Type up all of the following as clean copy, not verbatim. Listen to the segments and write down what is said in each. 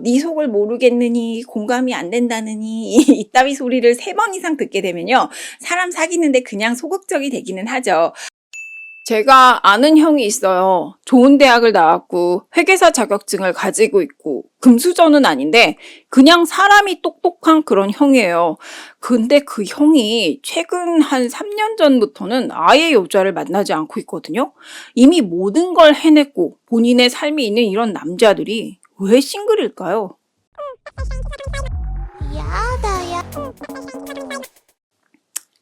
네 속을 모르겠느니 공감이 안 된다느니 이따위 소리를 3번 이상 듣게 되면요. 사람 사귀는데 그냥 소극적이 되기는 하죠. 제가 아는 형이 있어요. 좋은 대학을 나왔고 회계사 자격증을 가지고 있고 금수저는 아닌데 그냥 사람이 똑똑한 그런 형이에요. 근데 그 형이 최근 한 3년 전부터는 아예 여자를 만나지 않고 있거든요. 이미 모든 걸 해냈고 본인의 삶이 있는 이런 남자들이 왜 싱글일까요?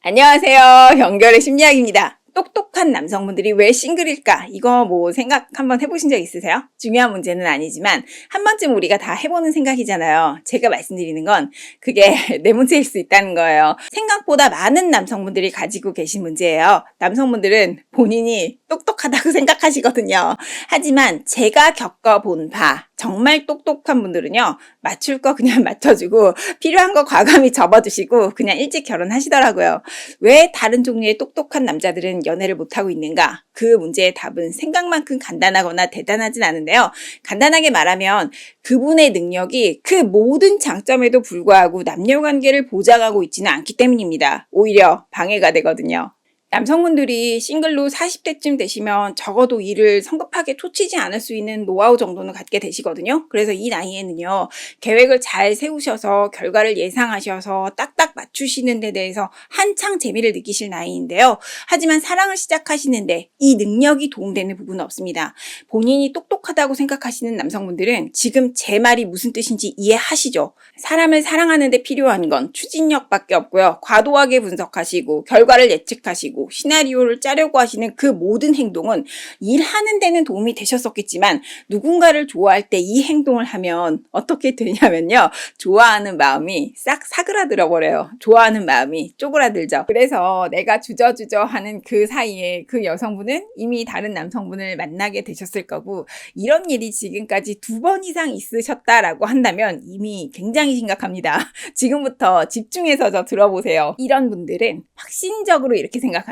안녕하세요. 연결의 심리학입니다. 똑똑한 남성분들이 왜 싱글일까? 이거 생각 한번 해보신 적 있으세요? 중요한 문제는 아니지만 한 번쯤 우리가 다 해보는 생각이잖아요. 제가 말씀드리는 건 그게 내 문제일 수 있다는 거예요. 생각보다 많은 남성분들이 가지고 계신 문제예요. 남성분들은 본인이 똑똑하다고 생각하시거든요. 하지만 제가 겪어본 바 정말 똑똑한 분들은요. 맞출 거 그냥 맞춰주고 필요한 거 과감히 접어주시고 그냥 일찍 결혼하시더라고요. 왜 다른 종류의 똑똑한 남자들은 연애를 못하고 있는가? 그 문제의 답은 생각만큼 간단하거나 대단하진 않은데요. 간단하게 말하면 그분의 능력이 그 모든 장점에도 불구하고 남녀관계를 보장하고 있지는 않기 때문입니다. 오히려 방해가 되거든요. 남성분들이 싱글로 40대쯤 되시면 적어도 일을 성급하게 초치지 않을 수 있는 노하우 정도는 갖게 되시거든요. 그래서 이 나이에는요, 계획을 잘 세우셔서 결과를 예상하셔서 딱딱 맞추시는 데 대해서 한창 재미를 느끼실 나이인데요. 하지만 사랑을 시작하시는데 이 능력이 도움되는 부분은 없습니다. 본인이 똑똑하다고 생각하시는 남성분들은 지금 제 말이 무슨 뜻인지 이해하시죠? 사람을 사랑하는 데 필요한 건 추진력밖에 없고요. 과도하게 분석하시고 결과를 예측하시고 시나리오를 짜려고 하시는 그 모든 행동은 일하는 데는 도움이 되셨었겠지만 누군가를 좋아할 때 이 행동을 하면 어떻게 되냐면요. 좋아하는 마음이 싹 사그라들어 버려요. 좋아하는 마음이 쪼그라들죠. 그래서 내가 주저주저 하는 그 사이에 그 여성분은 이미 다른 남성분을 만나게 되셨을 거고 이런 일이 지금까지 2번 이상 있으셨다라고 한다면 이미 굉장히 심각합니다. 지금부터 집중해서 저 들어보세요. 이런 분들은 확신적으로 이렇게 생각하세요.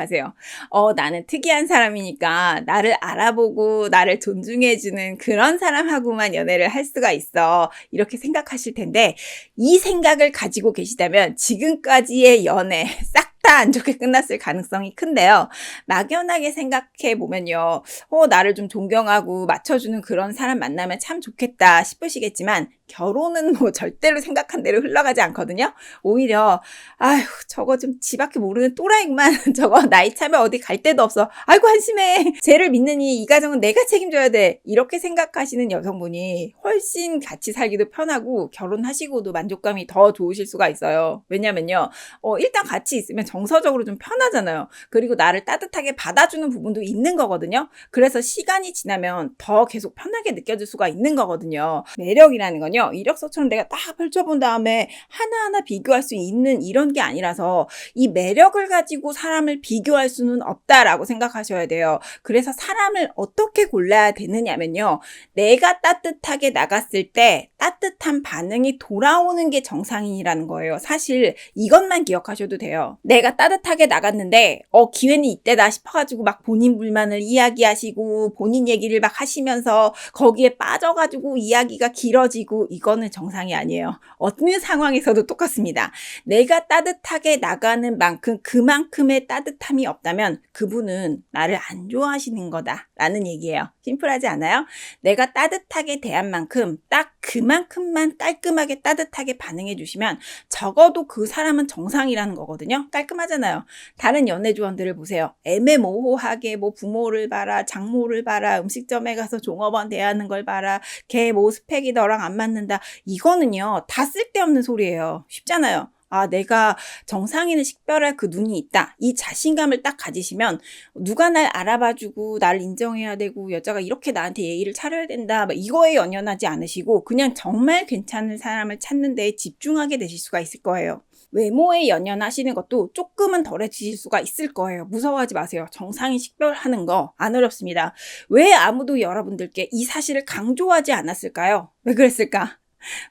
나는 특이한 사람이니까 나를 알아보고 나를 존중해주는 그런 사람하고만 연애를 할 수가 있어. 이렇게 생각하실 텐데 이 생각을 가지고 계시다면 지금까지의 연애 싹 다 안 좋게 끝났을 가능성이 큰데요. 막연하게 생각해 보면요. 나를 좀 존경하고 맞춰주는 그런 사람 만나면 참 좋겠다 싶으시겠지만 결혼은 절대로 생각한 대로 흘러가지 않거든요. 오히려 아휴 저거 좀 지밖에 모르는 또라이구만. 저거 나이 차면 어디 갈 데도 없어. 아이고 한심해. 쟤를 믿느니 이 가정은 내가 책임져야 돼. 이렇게 생각하시는 여성분이 훨씬 같이 살기도 편하고 결혼하시고도 만족감이 더 좋으실 수가 있어요. 왜냐면요. 일단 같이 있으면 정서적으로 좀 편하잖아요. 그리고 나를 따뜻하게 받아주는 부분도 있는 거거든요. 그래서 시간이 지나면 더 계속 편하게 느껴질 수가 있는 거거든요. 매력이라는 건요. 이력서처럼 내가 딱 펼쳐본 다음에 하나하나 비교할 수 있는 이런 게 아니라서 이 매력을 가지고 사람을 비교할 수는 없다라고 생각하셔야 돼요. 그래서 사람을 어떻게 골라야 되느냐면요. 내가 따뜻하게 나갔을 때 따뜻한 반응이 돌아오는 게 정상이라는 거예요. 사실 이것만 기억하셔도 돼요. 내가 따뜻하게 나갔는데 기회는 이때다 싶어가지고 막 본인 불만을 이야기하시고 본인 얘기를 막 하시면서 거기에 빠져가지고 이야기가 길어지고 이거는 정상이 아니에요. 어느 상황에서도 똑같습니다. 내가 따뜻하게 나가는 만큼 그만큼의 따뜻함이 없다면 그분은 나를 안 좋아하시는 거다라는 얘기예요. 심플하지 않아요? 내가 따뜻하게 대한 만큼 딱 그만큼만 깔끔하게 따뜻하게 반응해 주시면 적어도 그 사람은 정상이라는 거거든요. 깔끔하잖아요. 다른 연애 조언들을 보세요. 애매모호하게 부모를 봐라, 장모를 봐라, 음식점에 가서 종업원 대하는 걸 봐라, 걔 스펙이 너랑 안 맞는다. 이거는요. 다 쓸데없는 소리예요. 쉽잖아요. 내가 정상인을 식별할 그 눈이 있다. 이 자신감을 딱 가지시면 누가 날 알아봐주고 날 인정해야 되고 여자가 이렇게 나한테 예의를 차려야 된다. 이거에 연연하지 않으시고 그냥 정말 괜찮은 사람을 찾는 데에 집중하게 되실 수가 있을 거예요. 외모에 연연하시는 것도 조금은 덜해지실 수가 있을 거예요. 무서워하지 마세요. 정상인 식별하는 거 안 어렵습니다. 왜 아무도 여러분들께 이 사실을 강조하지 않았을까요? 왜 그랬을까?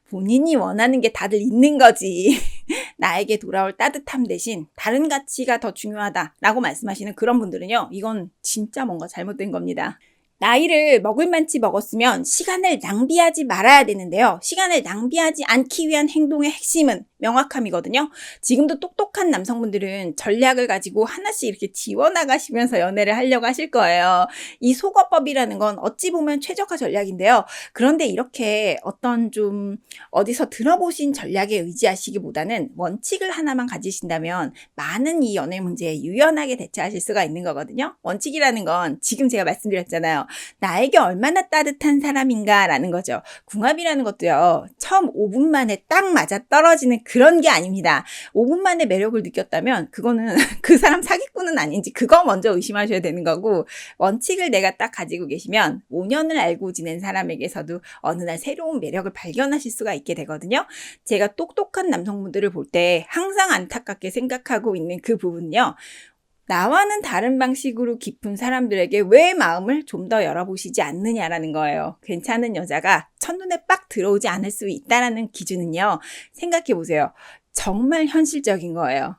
본인이 원하는 게 다들 있는 거지. 나에게 돌아올 따뜻함 대신 다른 가치가 더 중요하다라고 말씀하시는 그런 분들은요. 이건 진짜 뭔가 잘못된 겁니다. 나이를 먹을 만치 먹었으면 시간을 낭비하지 말아야 되는데요. 시간을 낭비하지 않기 위한 행동의 핵심은 명확함이거든요. 지금도 똑똑한 남성분들은 전략을 가지고 하나씩 이렇게 지워나가시면서 연애를 하려고 하실 거예요. 이 속어법이라는 건 어찌 보면 최적화 전략인데요. 그런데 이렇게 어떤 좀 어디서 들어보신 전략에 의지하시기보다는 원칙을 하나만 가지신다면 많은 이 연애 문제에 유연하게 대처하실 수가 있는 거거든요. 원칙이라는 건 지금 제가 말씀드렸잖아요. 나에게 얼마나 따뜻한 사람인가라는 거죠. 궁합이라는 것도요. 처음 5분 만에 딱 맞아 떨어지는 그런 게 아닙니다. 5분 만에 매력을 느꼈다면 그거는 그 사람 사기꾼은 아닌지 그거 먼저 의심하셔야 되는 거고, 원칙을 내가 딱 가지고 계시면 5년을 알고 지낸 사람에게서도 어느 날 새로운 매력을 발견하실 수가 있게 되거든요. 제가 똑똑한 남성분들을 볼 때 항상 안타깝게 생각하고 있는 그 부분은요. 나와는 다른 방식으로 깊은 사람들에게 왜 마음을 좀 더 열어보시지 않느냐라는 거예요. 괜찮은 여자가 첫눈에 빡 들어오지 않을 수 있다는 기준은요. 생각해 보세요. 정말 현실적인 거예요.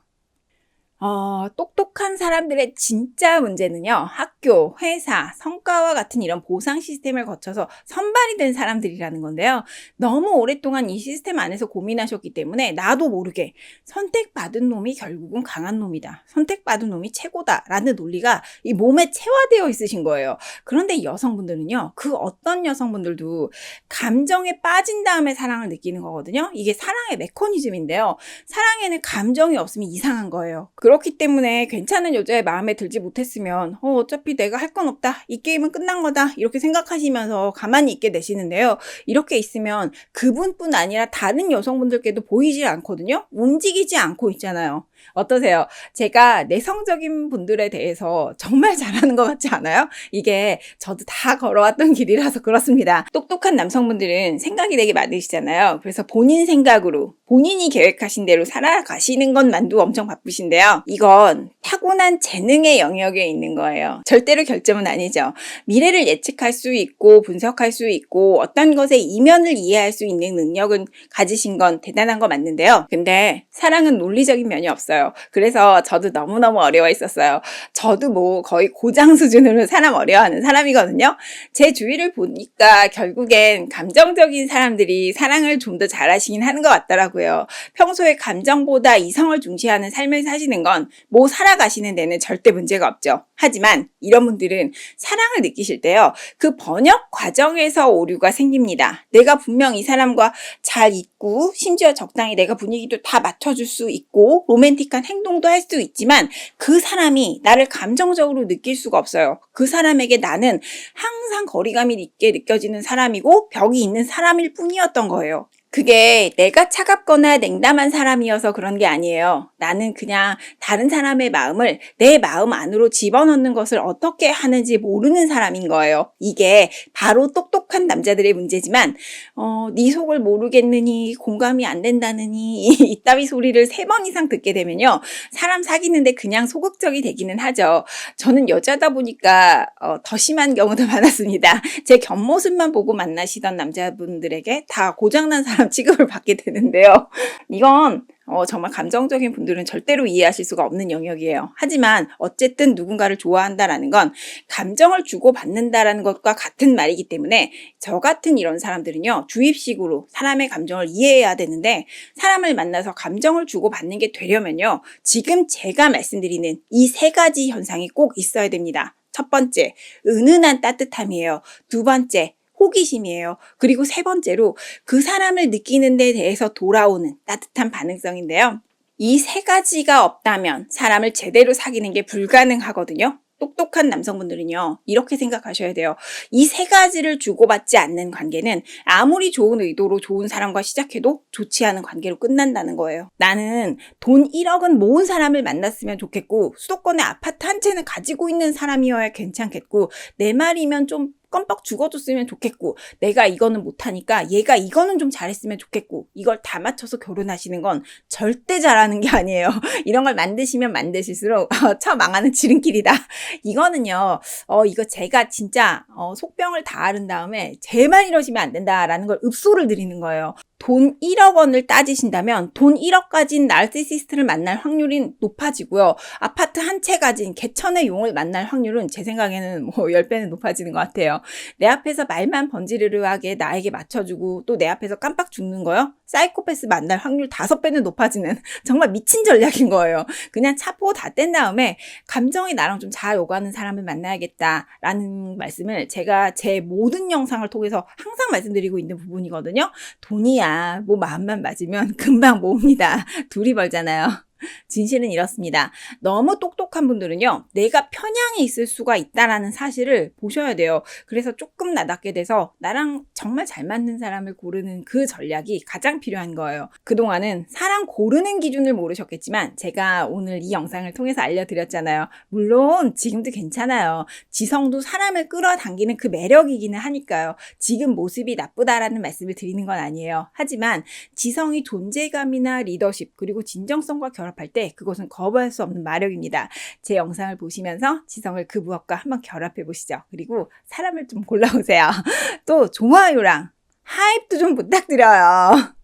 똑똑한 사람들의 진짜 문제는요. 학교, 회사, 성과와 같은 이런 보상 시스템을 거쳐서 선발이 된 사람들이라는 건데요. 너무 오랫동안 이 시스템 안에서 고민하셨기 때문에 나도 모르게 선택받은 놈이 결국은 강한 놈이다. 선택받은 놈이 최고다라는 논리가 이 몸에 체화되어 있으신 거예요. 그런데 여성분들은요. 그 어떤 여성분들도 감정에 빠진 다음에 사랑을 느끼는 거거든요. 이게 사랑의 메커니즘인데요. 사랑에는 감정이 없으면 이상한 거예요. 그렇기 때문에 괜찮은 여자의 마음에 들지 못했으면 어차피 내가 할 건 없다. 이 게임은 끝난 거다. 이렇게 생각하시면서 가만히 있게 되시는데요. 이렇게 있으면 그분뿐 아니라 다른 여성분들께도 보이지 않거든요. 움직이지 않고 있잖아요. 어떠세요? 제가 내성적인 분들에 대해서 정말 잘하는 것 같지 않아요? 이게 저도 다 걸어왔던 길이라서 그렇습니다. 똑똑한 남성분들은 생각이 되게 많으시잖아요. 그래서 본인 생각으로 본인이 계획하신 대로 살아가시는 것만도 엄청 바쁘신데요. 이건 타고난 재능의 영역에 있는 거예요. 절대로 결점은 아니죠. 미래를 예측할 수 있고 분석할 수 있고 어떤 것의 이면을 이해할 수 있는 능력은 가지신 건 대단한 거 맞는데요. 근데 사랑은 논리적인 면이 없어요. 그래서 저도 너무너무 어려워 했었어요. 저도 뭐 거의 고장 수준으로 사람 어려워하는 사람이거든요. 제 주위를 보니까 결국엔 감정적인 사람들이 사랑을 좀 더 잘하시긴 하는 것 같더라고요. 평소에 감정보다 이성을 중시하는 삶을 사시는 건 뭐 살아가시는 데는 절대 문제가 없죠. 하지만 이런 분들은 사랑을 느끼실 때요. 그 번역 과정에서 오류가 생깁니다. 내가 분명 이 사람과 잘 있고 심지어 적당히 내가 분위기도 다 맞춰줄 수 있고 로맨틱한 행동도 할 수 있지만 그 사람이 나를 감정적으로 느낄 수가 없어요. 그 사람에게 나는 항상 거리감이 있게 느껴지는 사람이고 벽이 있는 사람일 뿐이었던 거예요. 그게 내가 차갑거나 냉담한 사람이어서 그런 게 아니에요. 나는 그냥 다른 사람의 마음을 내 마음 안으로 집어넣는 것을 어떻게 하는지 모르는 사람인 거예요. 이게 바로 똑똑한 남자들의 문제지만 네 속을 모르겠느니 공감이 안 된다느니 이따위 소리를 3번 이상 듣게 되면요. 사람 사귀는데 그냥 소극적이 되기는 하죠. 저는 여자다 보니까 더 심한 경우도 많았습니다. 제 겉모습만 보고 만나시던 남자분들에게 다 고장난 사람 취급을 받게 되는데요. 이건 정말 감정적인 분들은 절대로 이해하실 수가 없는 영역이에요. 하지만 어쨌든 누군가를 좋아한다라는 건 감정을 주고받는다라는 것과 같은 말이기 때문에 저 같은 이런 사람들은요. 주입식으로 사람의 감정을 이해해야 되는데 사람을 만나서 감정을 주고받는 게 되려면요. 지금 제가 말씀드리는 이 3가지 현상이 꼭 있어야 됩니다. 첫 번째, 은은한 따뜻함이에요. 두 번째, 호기심이에요. 그리고 3번째로 그 사람을 느끼는 데 대해서 돌아오는 따뜻한 반응성인데요. 이 3가지가 없다면 사람을 제대로 사귀는 게 불가능하거든요. 똑똑한 남성분들은요. 이렇게 생각하셔야 돼요. 이 3가지를 주고받지 않는 관계는 아무리 좋은 의도로 좋은 사람과 시작해도 좋지 않은 관계로 끝난다는 거예요. 나는 돈 1억은 모은 사람을 만났으면 좋겠고 수도권의 아파트 한 채는 가지고 있는 사람이어야 괜찮겠고 내 말이면 좀 껌뻑 죽어줬으면 좋겠고 내가 이거는 못하니까 얘가 이거는 좀 잘했으면 좋겠고 이걸 다 맞춰서 결혼하시는 건 절대 잘하는 게 아니에요. 이런 걸 만드시면 만드실수록 처 망하는 지름길이다. 이거는요. 이거 제가 진짜 속병을 다 앓은 다음에 제발 이러시면 안 된다라는 걸 읍소를 드리는 거예요. 돈 1억 원을 따지신다면 돈 1억 가진 나르시시스트를 만날 확률이 높아지고요. 아파트 한 채 가진 개천의 용을 만날 확률은 제 생각에는 뭐 10배는 높아지는 것 같아요. 내 앞에서 말만 번지르르하게 나에게 맞춰주고 또 내 앞에서 깜빡 죽는 거요? 사이코패스 만날 확률 5배는 높아지는 정말 미친 전략인 거예요. 그냥 차포 다 뗀 다음에 감정이 나랑 좀 잘 오가는 사람을 만나야겠다라는 말씀을 제가 제 모든 영상을 통해서 항상 말씀드리고 있는 부분이거든요. 돈이야 뭐 마음만 맞으면 금방 모읍니다. 둘이 벌잖아요. 진실은 이렇습니다. 너무 똑똑한 분들은요, 내가 편향이 있을 수가 있다라는 사실을 보셔야 돼요. 그래서 조금 나답게 돼서 나랑 정말 잘 맞는 사람을 고르는 그 전략이 가장 필요한 거예요. 그동안은 사람 고르는 기준을 모르셨겠지만 제가 오늘 이 영상을 통해서 알려드렸잖아요. 물론 지금도 괜찮아요. 지성도 사람을 끌어당기는 그 매력이기는 하니까요. 지금 모습이 나쁘다라는 말씀을 드리는 건 아니에요. 하지만 지성이 존재감이나 리더십 그리고 진정성과 결합할 때 그것은 거부할 수 없는 마력입니다. 제 영상을 보시면서 지성을 그 무엇과 한번 결합해 보시죠. 그리고 사람을 좀 골라오세요. 또 좋아요랑 하이프도 좀 부탁드려요.